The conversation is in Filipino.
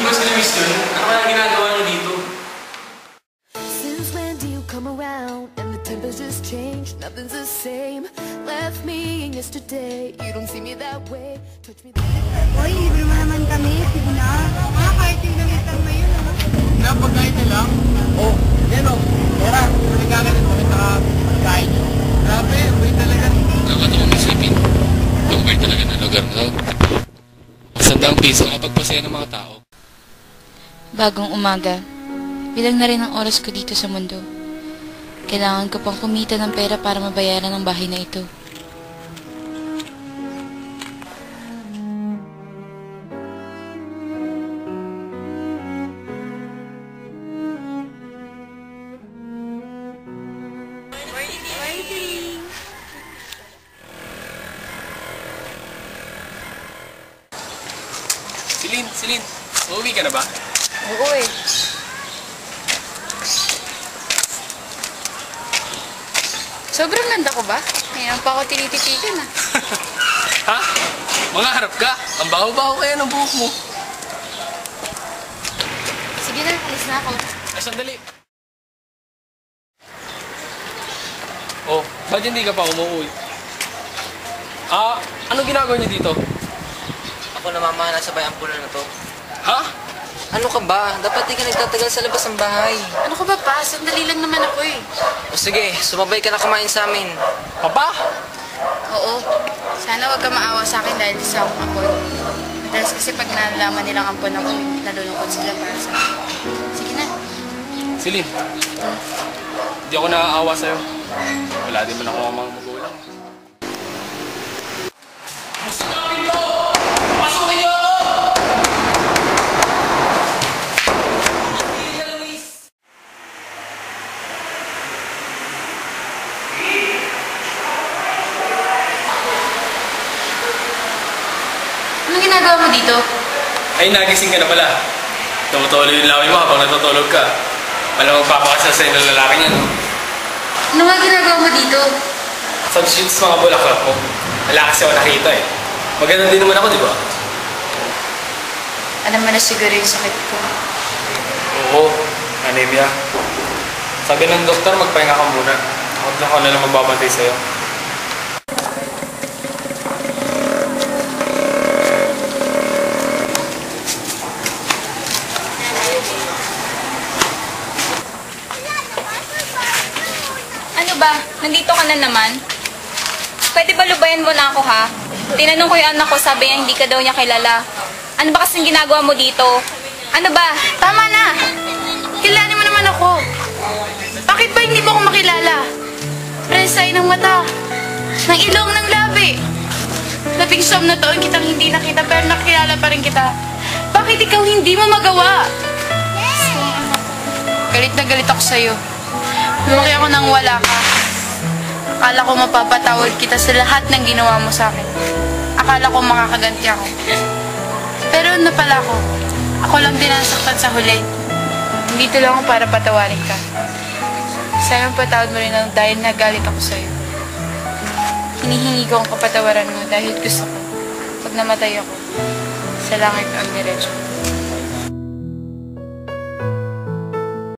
ba sila miss yun? Ano kaya ginagawa niyo dito? Since when do you come around and the temperature's changed? Nothing's the same. Left me yesterday. You don't see me that way. Touch me. Hoy, libre mo naman kami. Sige na. Kahit yung gamitan mo yun, ano? Kaya pagkain na lang? Oh, yan o. Tara, nagkakalit kami sa pagkain nyo. Grabe, wait talaga. Nakakatawa masipin. Ang weird talaga ng lugar na to. Sandang piso, kapagpasaya ng mga tao. Bagong umaga. Bilang na rin ang oras ko dito sa mundo. Kailangan ko pang kumita ng pera para mabayaran ang bahay na ito. Celine, uuwi ka na ba? Oo eh. Sobrang ganda ko ba? Ngayon pa ako tinititigan ah. Ha? Mangarap ka? Ang baho-baho kaya ng buhok mo. Sige na, alis na ako. Ay, sandali. Oh, ba't hindi ka pa umuwi? Ano ginagawa niyo dito? Ako namamana sa bayang puno na to. Ha? Ano ka ba? Dapat di ka nagtatagal sa labas ng bahay. Ano ka ba pa? Sandali lang naman ako eh. O sige, sumabay ka na kumain sa amin. Papa? Oo. Sana wag ka maawa sa akin dahil sa akong ampon. Madalas kasi pag nalalaman nilang ampon ako, nalulungkot sila para sa akin. Sige na. Celine, hindi ako naaawa sa'yo. Wala din man ako mga magulang. Pasukin mo! Pasukin niyo ako! Anong ginagawa mo dito? Ay, nagising ka na pala. Tumutuloy yung laway mo habang natutulog ka. Malamang magpapakasal sa'yo ng lalaki niya, no? Ano nga ginagawa mo dito? Substitutes mga bulaklak mo. Wala kasi ako nakita eh. Maganda din naman ako, di ba? Alam mo na siguro yung sakit ko. Oo, anemia. Sabi ng doktor, magpahinga ka muna. Ako na lang magbabantay sa'yo. Ano ba? Nandito ka na naman? Pwede ba lubayan mo na ako, ha? Tinanong ko yung anak ko, sabi niya hindi ka daw niya kilala. Ano ba kasing ginagawa mo dito? Ano ba? Tama na! Kilala mo naman ako. Bakit ba hindi mo ako makilala? Presay ng mata, ng ilong, ng labi. 19 na taon kitang hindi nakita pero nakilala pa rin kita. Bakit ikaw hindi mo magawa? Galit na galit ako sa'yo. Lumaki ako nang wala ka. Akala ko mapapatawad kita sa lahat ng ginawa mo sa akin. Akala ko makakaganti ako. Pero ano pala ako? Ako lang din ang nasaktan sa huli. Dito lang ako para patawarin ka. Sayang patawad mo rin ako dahil nagalit ako sa'yo. Hinihingi ko ang kapatawaran mo dahil gusto ko, pag namatay ako, sa langit ang diretso.